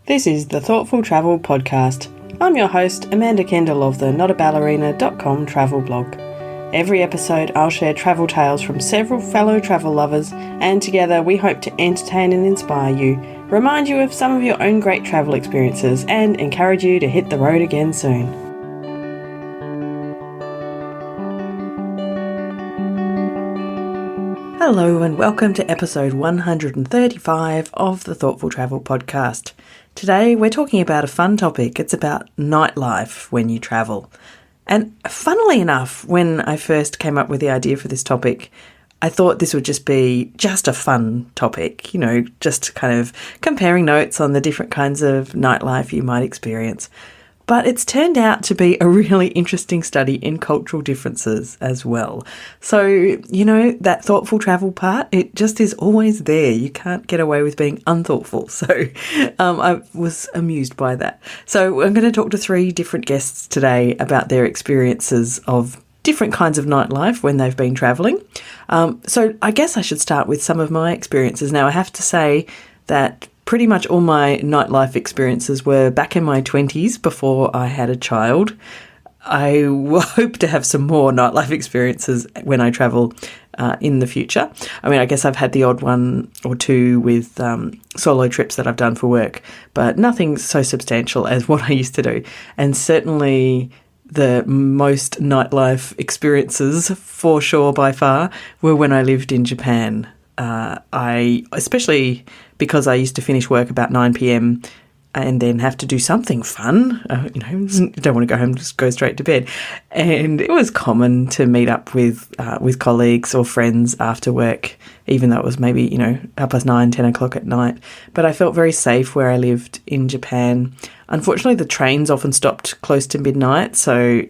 This is the Thoughtful Travel Podcast. I'm your host, Amanda Kendall of the notaballerina.com travel blog. Every episode I'll share travel tales from several fellow travel lovers, and together we hope to entertain and inspire you, remind you of some of your own great travel experiences, and encourage you to hit the road again soon. Hello and welcome to episode 135 of the Thoughtful Travel Podcast. Today we're talking about a fun topic. It's about nightlife when you travel. And funnily enough, when I first came up with the idea for this topic, I thought this would just be just a fun topic, just kind of comparing notes on the different kinds of nightlife you might experience. But it's turned out to be a really interesting study in cultural differences as well. So, that thoughtful travel part, it just is always there. You can't get away with being unthoughtful. So I was amused by that. So I'm going to talk to three different guests today about their experiences of different kinds of nightlife when they've been travelling. So I guess I should start with some of my experiences. Now, I have to say that pretty much all my nightlife experiences were back in my 20s before I had a child. I hope to have some more nightlife experiences when I travel in the future. I mean, I guess I've had the odd one or two with solo trips that I've done for work, but nothing so substantial as what I used to do. And certainly the most nightlife experiences, for sure by far, were when I lived in Japan. Especially because I used to finish work about 9 p.m. and then have to do something fun. Don't want to go home, just go straight to bed. And it was common to meet up with colleagues or friends after work, even though it was maybe, 9:30, 10 o'clock at night. But I felt very safe where I lived in Japan. Unfortunately, the trains often stopped close to midnight, so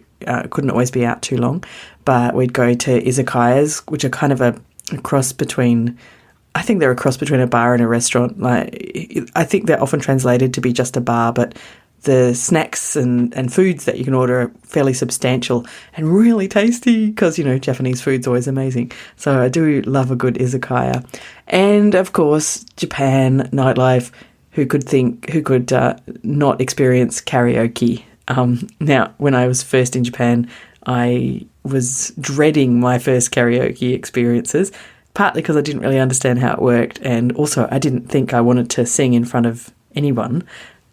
couldn't always be out too long. But we'd go to izakayas, which are kind of a cross between, I think they're a cross between a bar and a restaurant. I think they're often translated to be just a bar, but the snacks and foods that you can order are fairly substantial and really tasty because, Japanese food's always amazing. So I do love a good izakaya. And, of course, Japan, nightlife, who could not experience karaoke? Now, when I was first in Japan, I was dreading my first karaoke experiences, partly because I didn't really understand how it worked, and also I didn't think I wanted to sing in front of anyone,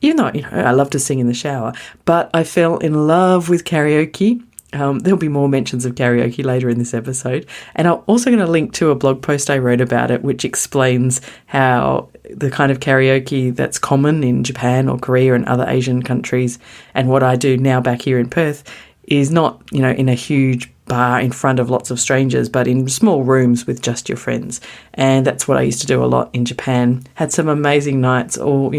even though, I love to sing in the shower. But I fell in love with karaoke. There'll be more mentions of karaoke later in this episode. And I'm also going to link to a blog post I wrote about it, which explains how the kind of karaoke that's common in Japan or Korea and other Asian countries, and what I do now back here in Perth, is not, in a huge bar in front of lots of strangers, but in small rooms with just your friends. And that's what I used to do a lot in Japan. Had some amazing nights, of all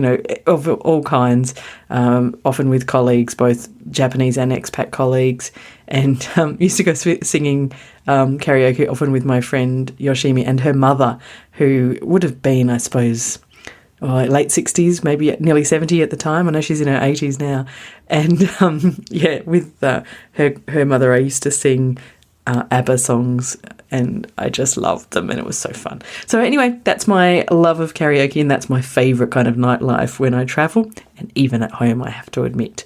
kinds, often with colleagues, both Japanese and expat colleagues, and used to go singing karaoke often with my friend Yoshimi and her mother, who would have been, I suppose, late 60s, maybe nearly 70 at the time. I know she's in her 80s now. And, with her mother, I used to sing ABBA songs, and I just loved them, and it was so fun. So anyway, that's my love of karaoke, and that's my favourite kind of nightlife when I travel, and even at home, I have to admit.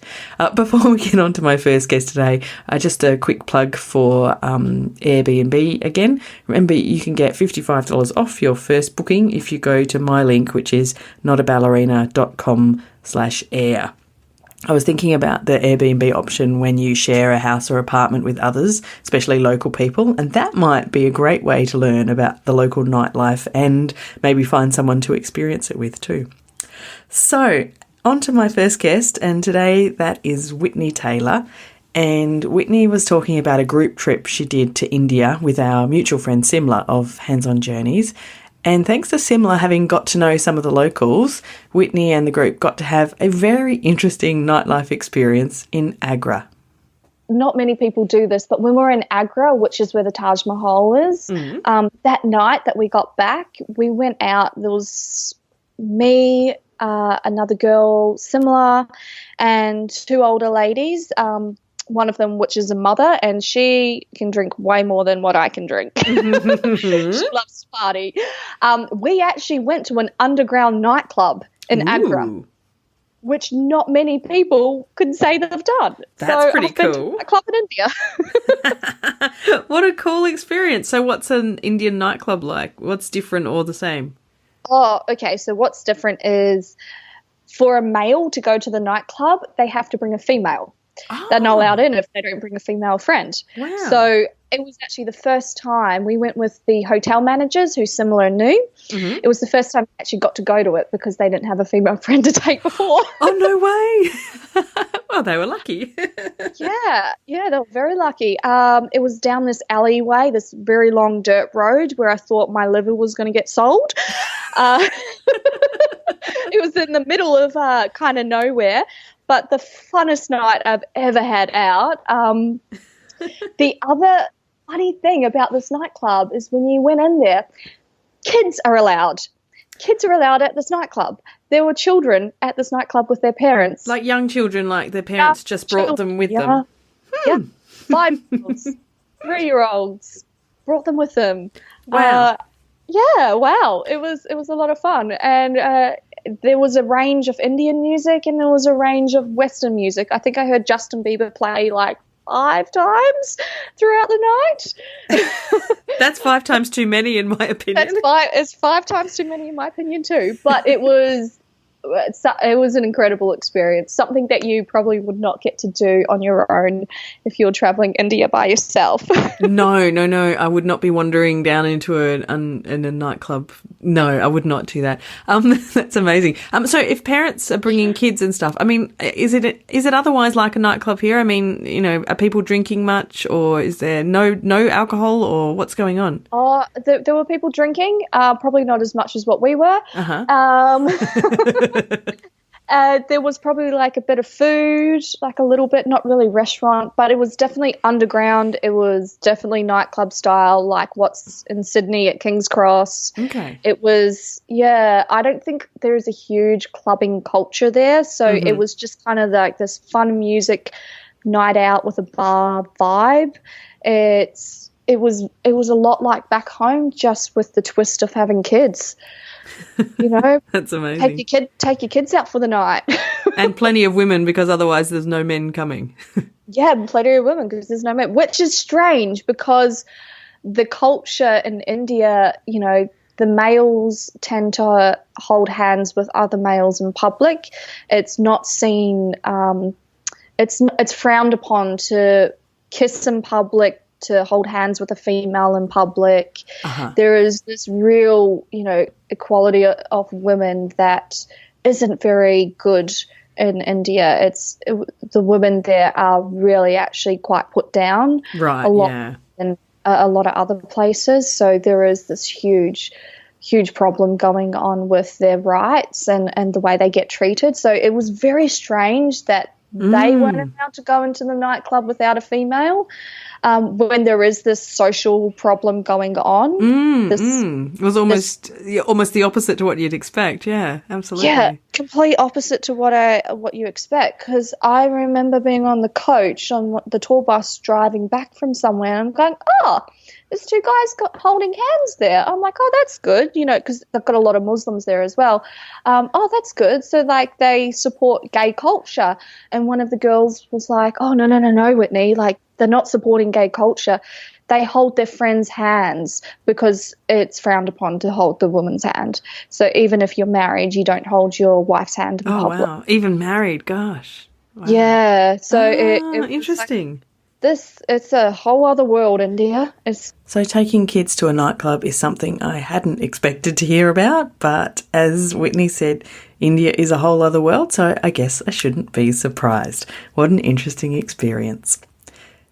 Before we get on to my first guest today, just a quick plug for Airbnb again. Remember, you can get $55 off your first booking if you go to my link, which is notaballerina.com/air. I was thinking about the Airbnb option when you share a house or apartment with others, especially local people, and that might be a great way to learn about the local nightlife and maybe find someone to experience it with too. So, on to my first guest, and today that is Whitney Taylor. And Whitney was talking about a group trip she did to India with our mutual friend Simla of Hands On Journeys. And thanks to Simla having got to know some of the locals, Whitney and the group got to have a very interesting nightlife experience in Agra. Not many people do this, but when we're in Agra, which is where the Taj Mahal is, that night that we got back, we went out. There was me, another girl, Simla, and two older ladies. One of them, which is a mother, and she can drink way more than what I can drink. She loves to party. We actually went to an underground nightclub in Agra. which not many people could say they've done. That's pretty I've been cool. to a club in India. What a cool experience. So what's an Indian nightclub like? What's different or the same? Oh, okay. So what's different is for a male to go to the nightclub, they have to bring a female. Oh. They're not allowed in if they don't bring a female friend. Wow. So it was actually the first time we went with the hotel managers who similar knew. Mm-hmm. It was the first time we actually got to go to it because they didn't have a female friend to take before. Oh, no way. Well, they were lucky. Yeah, they were very lucky. It was down this alleyway, this very long dirt road where I thought my liver was going to get sold. It was in the middle of kind of nowhere, but the funnest night I've ever had out. The other funny thing about this nightclub is when you went in there, kids are allowed. Kids are allowed at this nightclub. There were children at this nightclub with their parents. Like young children, like their parents just brought them with them. Yeah, 5-year-olds, 3-year-olds, brought them with them. Wow. Yeah, wow. It was a lot of fun. And there was a range of Indian music and there was a range of Western music. I think I heard Justin Bieber play like 5 times throughout the night. That's 5 times too many in my opinion. It's 5 times too many in my opinion too. But it was an incredible experience, something that you probably would not get to do on your own if you're traveling India by yourself. No. I would not be wandering down into a nightclub. No, I would not do that. That's amazing. So if parents are bringing kids and stuff, I mean, is it otherwise like a nightclub here? I mean, you know, are people drinking much, or is there no alcohol, or what's going on? Oh, there were people drinking, probably not as much as what we were. There was probably like a bit of food, like a little bit, not really restaurant, but it was definitely underground. It was definitely nightclub style, like what's in Sydney at King's Cross. Okay. It was, I don't think there's a huge clubbing culture there. So It was just kind of like this fun music night out with a bar vibe. It was a lot like back home, just with the twist of having kids. You know, that's amazing. Take your kids out for the night. And plenty of women, because otherwise there's no men coming. Yeah, plenty of women because there's no men, which is strange because the culture in India, you know, the males tend to hold hands with other males in public. It's not seen. It's frowned upon to kiss in public, to hold hands with a female in public. There is this real, you know, equality of women that isn't very good in India. The women there are really actually quite put down. Right. A lot in a lot of other places. So there is this huge problem going on with their rights and the way they get treated. So it was very strange that they weren't allowed to go into the nightclub without a female. When there is this social problem going on. It was almost the opposite to what you'd expect. Yeah, absolutely. Yeah, complete opposite to what you expect. Because I remember being on the coach on the tour bus driving back from somewhere, and I'm going, there's 2 guys holding hands there. I'm like, that's good, you know, because they've got a lot of Muslims there as well. That's good. So, like, they support gay culture. And one of the girls was like, no, Whitney, like, they're not supporting gay culture. They hold their friends' hands because it's frowned upon to hold the woman's hand. So even if you're married, you don't hold your wife's hand in public. Wow. Even married, gosh. Wow. Yeah. So it interesting. It's a whole other world, India. So taking kids to a nightclub is something I hadn't expected to hear about, but as Whitney said, India is a whole other world, so I guess I shouldn't be surprised. What an interesting experience.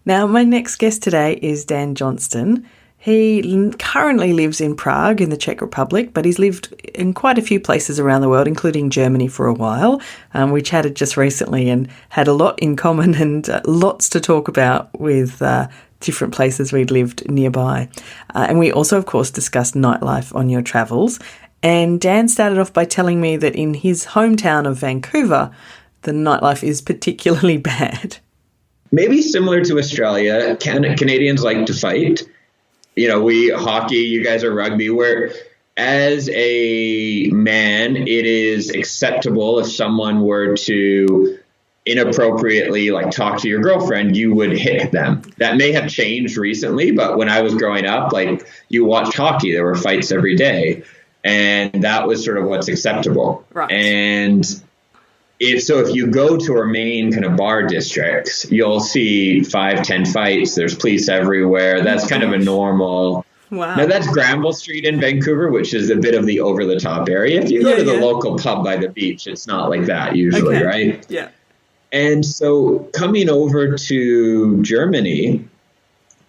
Now, my next guest today is Dan Johnston. He currently lives in Prague in the Czech Republic, but he's lived in quite a few places around the world, including Germany for a while. We chatted just recently and had a lot in common and lots to talk about with different places we'd lived nearby. And we also, of course, discussed nightlife on your travels. And Dan started off by telling me that in his hometown of Vancouver, the nightlife is particularly bad. Maybe similar to Australia, Canadians like to fight. You know, we hockey, you guys are rugby. as a man, it is acceptable if someone were to inappropriately like talk to your girlfriend, you would hit them. That may have changed recently, but when I was growing up, like you watched hockey, there were fights every day, and that was sort of what's acceptable. Right. And if you go to our main kind of bar districts, you'll see 5-10 fights. There's police everywhere. That's kind of a normal. Wow. Now that's Granville Street in Vancouver, which is a bit of the over the top area. If you go to the local pub by the beach, it's not like that usually, right? Yeah. And so coming over to Germany,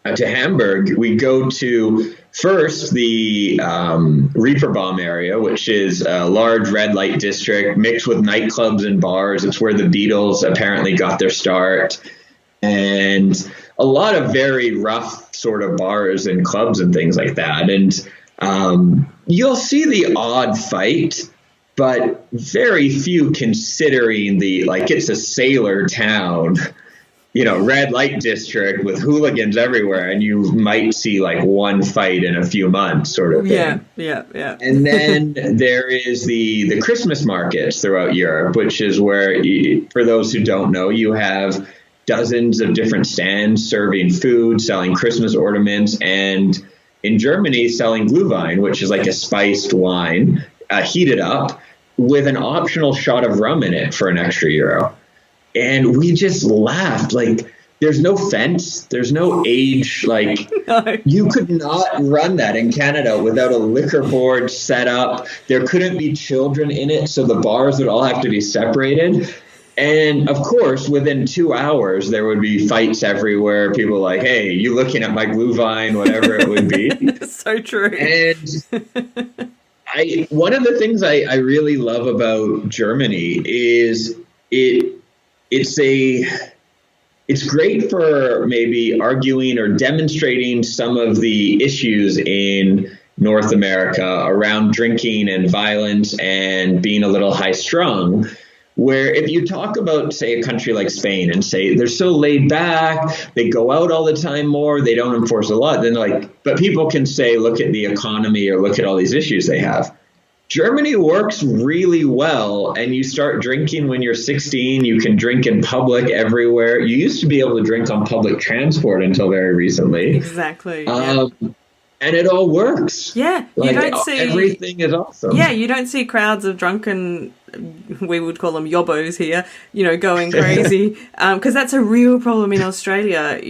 to Hamburg, we go to first the Reeperbahn area, which is a large red light district mixed with nightclubs and bars. It's where the Beatles apparently got their start. And a lot of very rough sort of bars and clubs and things like that. And you'll see the odd fight, but very few considering it's a sailor town, red light district with hooligans everywhere. And you might see like one fight in a few months sort of thing. Yeah. And then there is the Christmas markets throughout Europe, which is where, for those who don't know, you have dozens of different stands serving food, selling Christmas ornaments, and in Germany selling Glühwein, which is like a spiced wine, heated up with an optional shot of rum in it for an extra €1. And we just laughed. Like, there's no fence, there's no age. Like, no. You could not run that in Canada without a liquor board set up. There couldn't be children in it, so the bars would all have to be separated. And of course, within 2 hours, there would be fights everywhere. People like, hey, you looking at my Glühwein, whatever it would be. So true. And one of the things I really love about Germany is it's great for maybe arguing or demonstrating some of the issues in North America around drinking and violence and being a little high strung. Where if you talk about, say, a country like Spain and say they're so laid back, they go out all the time more, they don't enforce a lot, then but people can say, look at the economy or look at all these issues they have. Germany works really well, and you start drinking when you're 16. You can drink in public everywhere. You used to be able to drink on public transport until very recently. Exactly. And it all works. Yeah, you don't see everything is awesome. Yeah, you don't see crowds of drunken, we would call them yobbos here, going crazy. Because that's a real problem in Australia.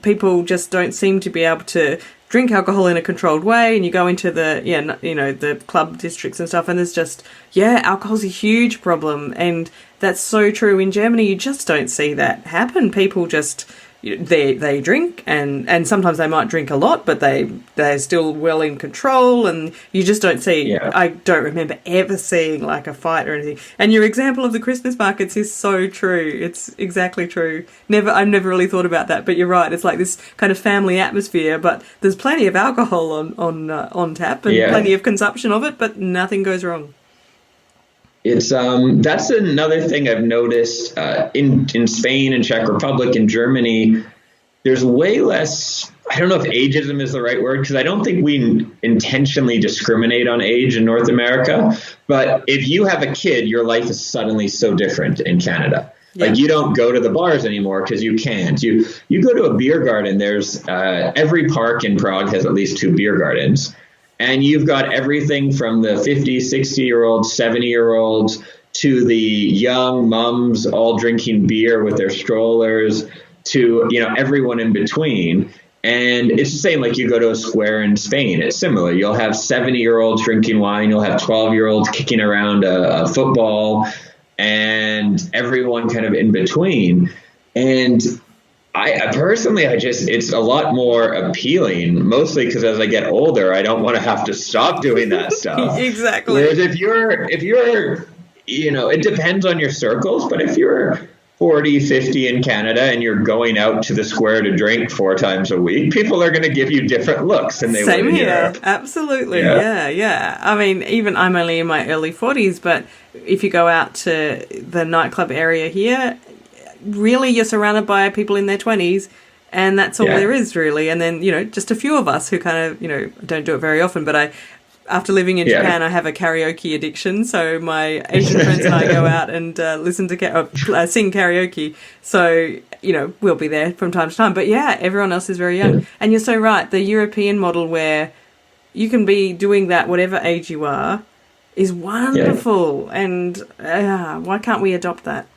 People just don't seem to be able to drink alcohol in a controlled way, and you go into the club districts and stuff, and there's just alcohol's a huge problem, and that's so true in Germany. You just don't see that happen. People just they drink, and sometimes they might drink a lot, but they're still well in control, and you just don't see. I don't remember ever seeing like a fight or anything. And your example of the Christmas markets is so true. It's exactly true. I've never really thought about that, but you're right. It's like this kind of family atmosphere, but there's plenty of alcohol on tap and plenty of consumption of it, but nothing goes wrong. It's that's another thing I've noticed in Spain and Czech Republic and Germany. There's way less. I don't know if ageism is the right word, because I don't think we intentionally discriminate on age in North America. But if you have a kid, your life is suddenly so different in Canada. Yeah. Like, you don't go to the bars anymore because you can't. You go to a beer garden. There's every park in Prague has at least 2 beer gardens. And you've got everything from the 50, 60-year-olds, 70-year-olds to the young mums all drinking beer with their strollers to, everyone in between. And it's the same, like you go to a square in Spain. It's similar. You'll have 70-year-olds drinking wine. You'll have 12-year-olds kicking around a football, and everyone kind of in between. And I personally, it's a lot more appealing, mostly because as I get older, I don't want to have to stop doing that stuff. Exactly. Whereas if you're, it depends on your circles, but if you're 40, 50 in Canada and you're going out to the square to drink 4 times a week, people are going to give you different looks than they would in Europe. Absolutely. Yeah. I mean, even I'm only in my early 40s, but if you go out to the nightclub area here, really you're surrounded by people in their 20s, and that's all there is really. And then, just a few of us who kind of, don't do it very often, but after living in Japan, I have a karaoke addiction. So my Asian friends and I go out and listen to sing karaoke. So, we'll be there from time to time. But yeah, everyone else is very young. Yeah. And you're so right. The European model where you can be doing that whatever age you are is wonderful. Yeah. And why can't we adopt that?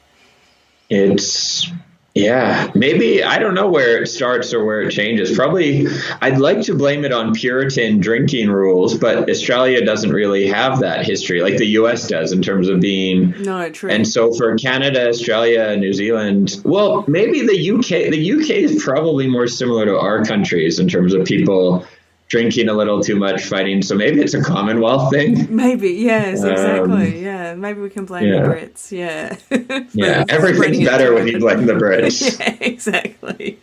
Maybe, I don't know where it starts or where it changes. Probably, I'd like to blame it on Puritan drinking rules, but Australia doesn't really have that history like the US does in terms of being. No, true. And so for Canada, Australia, New Zealand, well, maybe the UK is probably more similar to our countries in terms of people drinking a little too much, fighting. So maybe it's a Commonwealth thing. Maybe, yes, exactly. Maybe we can blame the Brits. Everything's better when you blame the Brits. Yeah, exactly.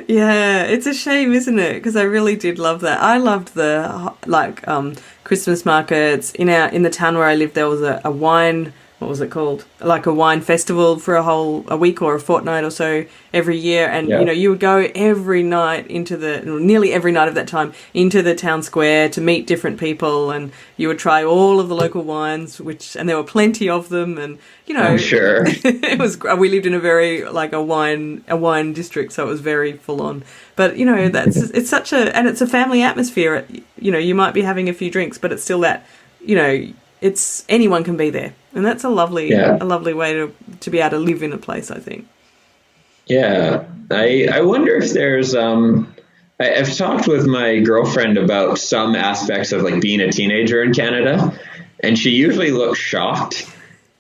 Yeah, it's a shame, isn't it? Because I really did love that. I loved the Christmas markets in the town where I lived. There was a wine. What was it called? Like a wine festival for a week or a fortnight or so every year. And, you would go every night nearly every night of that time into the town square to meet different people. And you would try all of the local wines, and there were plenty of them. And, I'm sure. It was, we lived in a very, a wine district. So it was very full on. But, it's a family atmosphere. You might be having a few drinks, but it's still that, it's anyone can be there. And that's a lovely way to be able to live in a place, I think. Yeah. I wonder if there's, I've talked with my girlfriend about some aspects of being a teenager in Canada, and she usually looks shocked.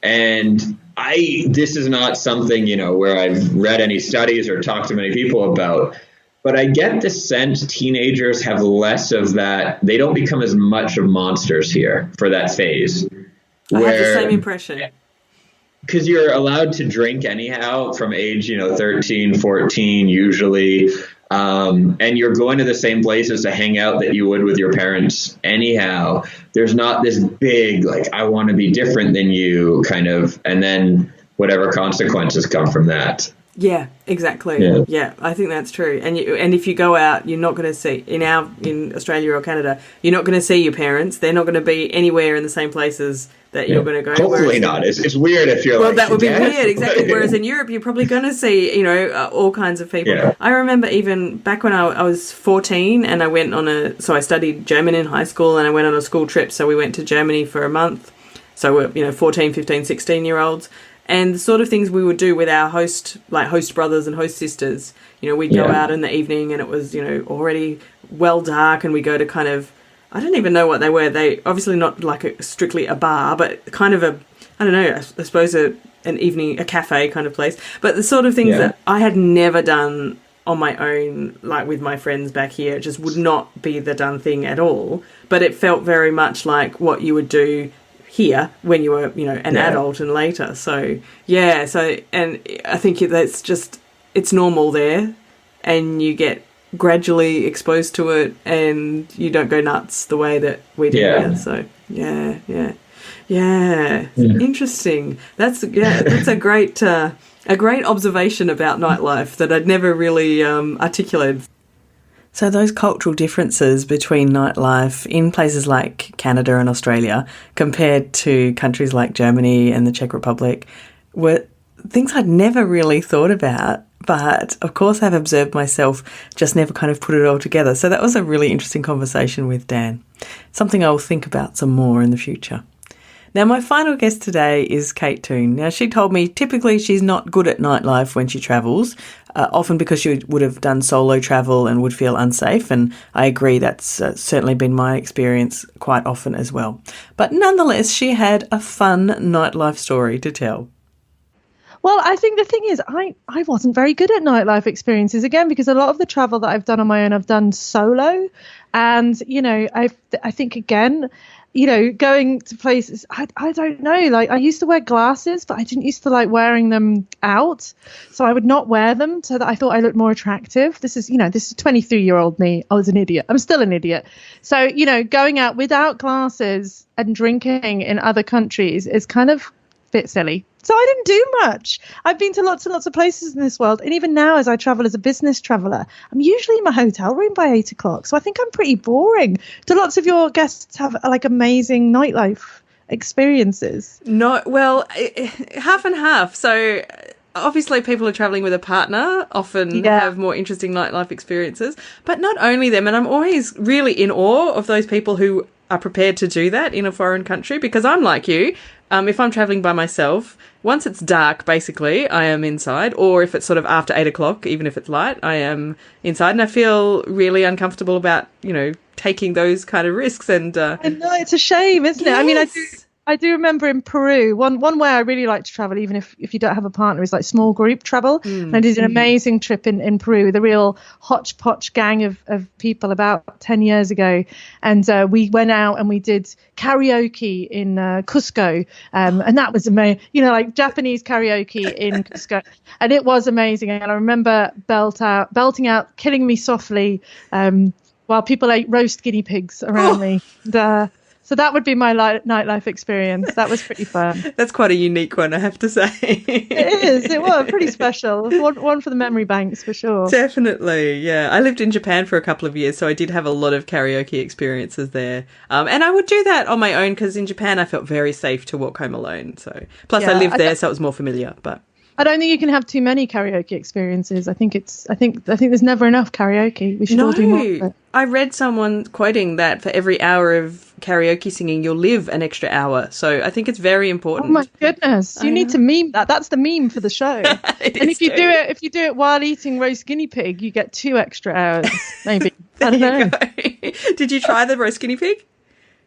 And this is not something, where I've read any studies or talked to many people about, but I get the sense teenagers have less of that. They don't become as much of monsters here for that phase. I have the same impression. Because you're allowed to drink anyhow from age, 13, 14 usually. And you're going to the same places to hang out that you would with your parents anyhow. There's not this big, I want to be different than you kind of, and then whatever consequences come from that. Yeah, exactly. Yeah, I think that's true. And if you go out, you're not going to see in Australia or Canada, you're not going to see your parents. They're not going to be anywhere in the same places that you're going to go. Hopefully not. It's weird if you're that would be weird, exactly. Whereas in Europe, you're probably going to see, all kinds of people. Yeah. I remember even back when I was 14 and I went I studied German in high school and I went on a school trip. So we went to Germany for a month. So we're, 14, 15, 16-year-olds. And the sort of things we would do with our host brothers and host sisters, we'd go out in the evening and it was, already well dark, and we go to kind of, I don't even know what they were. They obviously not strictly a bar, but kind of I suppose an evening, a cafe kind of place. But the sort of things that I had never done on my own, with my friends back here, it just would not be the done thing at all. But it felt very much like what you would do here when you were, an adult and later. So, and I think that's just, it's normal there, and you get gradually exposed to it and you don't go nuts the way that we do here. So, interesting. That's a great observation about nightlife that I'd never really articulated. So those cultural differences between nightlife in places like Canada and Australia compared to countries like Germany and the Czech Republic were things I'd never really thought about, but of course I've observed myself, just never kind of put it all together. So that was a really interesting conversation with Dan, something I'll think about some more in the future. Now, my final guest today is Kate Toon. Now, she told me typically she's not good at nightlife when she travels, often because she would have done solo travel and would feel unsafe. And I agree, that's certainly been my experience quite often as well. But nonetheless, she had a fun nightlife story to tell. Well, I think the thing is, I wasn't very good at nightlife experiences, again, because a lot of the travel that I've done on my own, I've done solo. And, I think, again, going to places, I don't know, I used to wear glasses, but I didn't used to like wearing them out. So I would not wear them so that I thought I looked more attractive. This is 23-year-old me. I was an idiot. I'm still an idiot. So, going out without glasses and drinking in other countries is kind of a bit silly. So I didn't do much. I've been to lots and lots of places in this world. And even now, as I travel as a business traveller, I'm usually in my hotel room by 8 o'clock. So I think I'm pretty boring. Do lots of your guests have like amazing nightlife experiences? No, well, half and half. So obviously people are travelling with a partner often have more interesting nightlife experiences, but not only them. And I'm always really in awe of those people who are prepared to do that in a foreign country, because I'm like you. If I'm travelling by myself, once it's dark, basically, I am inside. Or if it's sort of after 8 o'clock, even if it's light, I am inside. And I feel really uncomfortable about, taking those kind of risks. And I know, it's a shame, isn't it? I mean, I do remember in Peru, one way I really like to travel, even if you don't have a partner, is like small group travel. And I did an amazing trip in Peru with a real hodgepodge gang of people about 10 years ago. And we went out and we did karaoke in Cusco. And that was amazing, like Japanese karaoke in Cusco. And it was amazing. And I remember belting out Killing Me Softly while people ate roast guinea pigs around me. And, so that would be my nightlife experience. That was pretty fun. That's quite a unique one, I have to say. It is. It was pretty special. One for the memory banks, for sure. Definitely, yeah. I lived in Japan for a couple of years, so I did have a lot of karaoke experiences there. And I would do that on my own, because in Japan I felt very safe to walk home alone. So plus I lived there, so it was more familiar. But I don't think you can have too many karaoke experiences. I think there's never enough karaoke. We should all do more of it. I read someone quoting that for every hour of karaoke singing, you'll live an extra hour. So I think it's very important. Oh my goodness! You need to meme that. That's the meme for the show. And if you do it while eating roast guinea pig, you get 2 extra hours. Maybe. I don't know. Did you try the roast guinea pig?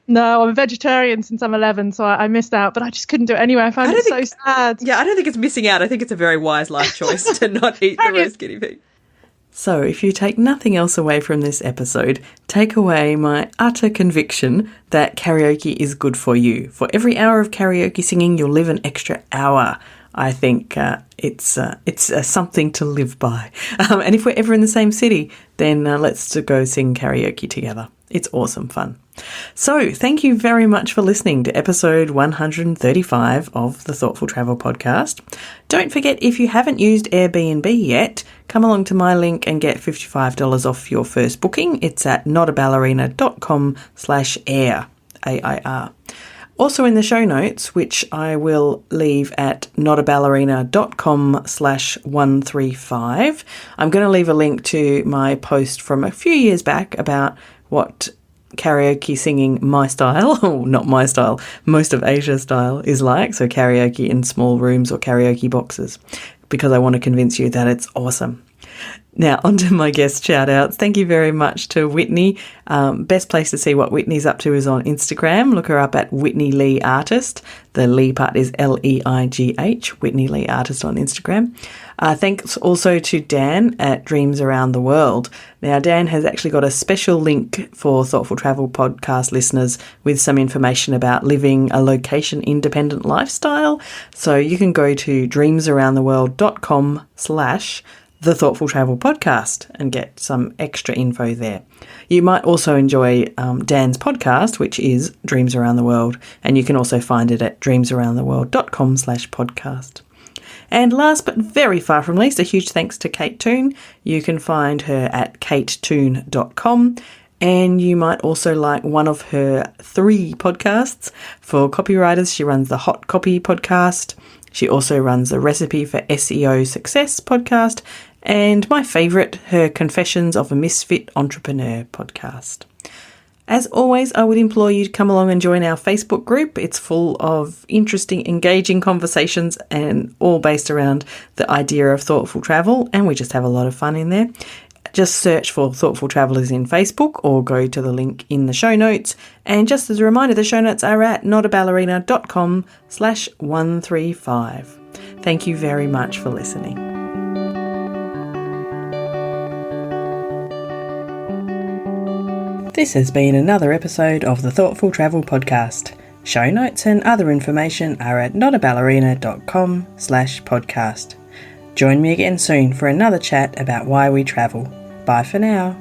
No, I'm a vegetarian since I'm 11, so I missed out, but I just couldn't do it anyway. I found it so sad. Yeah, I don't think it's missing out. I think it's a very wise life choice to not eat the roast guinea pig. So if you take nothing else away from this episode, take away my utter conviction that karaoke is good for you. For every hour of karaoke singing, you'll live an extra hour. I think it's something to live by. And if we're ever in the same city, then let's go sing karaoke together. It's awesome fun. So thank you very much for listening to episode 135 of the Thoughtful Travel Podcast. Don't forget, if you haven't used Airbnb yet, come along to my link and get $55 off your first booking. It's at notaballerina.com/air, AIR. Also in the show notes, which I will leave at notaballerina.com/135, I'm going to leave a link to my post from a few years back about what karaoke singing my style, or not my style, most of Asia's style is like. So karaoke in small rooms or karaoke boxes, because I want to convince you that it's awesome. Now, on to my guest shout-outs. Thank you very much to Whitney. Best place to see what Whitney's up to is on Instagram. Look her up at Whitney Lee Artist. The Lee part is Leigh, Whitney Lee Artist on Instagram. Thanks also to Dan at Dreams Around the World. Now, Dan has actually got a special link for Thoughtful Travel Podcast listeners with some information about living a location-independent lifestyle. So you can go to dreamsaroundtheworld.com/The Thoughtful Travel Podcast and get some extra info there. You might also enjoy Dan's podcast, which is Dreams Around the World, and you can also find it at dreamsaroundtheworld.com/podcast. And last but very far from least, a huge thanks to Kate Toon. You can find her at katetoon.com, and you might also like one of her 3 podcasts. For copywriters, she runs the Hot Copy podcast. She also runs the Recipe for SEO Success podcast, and my favourite, her Confessions of a Misfit Entrepreneur podcast. As always, I would implore you to come along and join our Facebook group. It's full of interesting, engaging conversations and all based around the idea of thoughtful travel, and we just have a lot of fun in there. Just search for Thoughtful Travellers in Facebook or go to the link in the show notes. And just as a reminder, the show notes are at notaballerina.com/135. Thank you very much for listening. This has been another episode of the Thoughtful Travel Podcast. Show notes and other information are at notaballerina.com/podcast. Join me again soon for another chat about why we travel. Bye for now.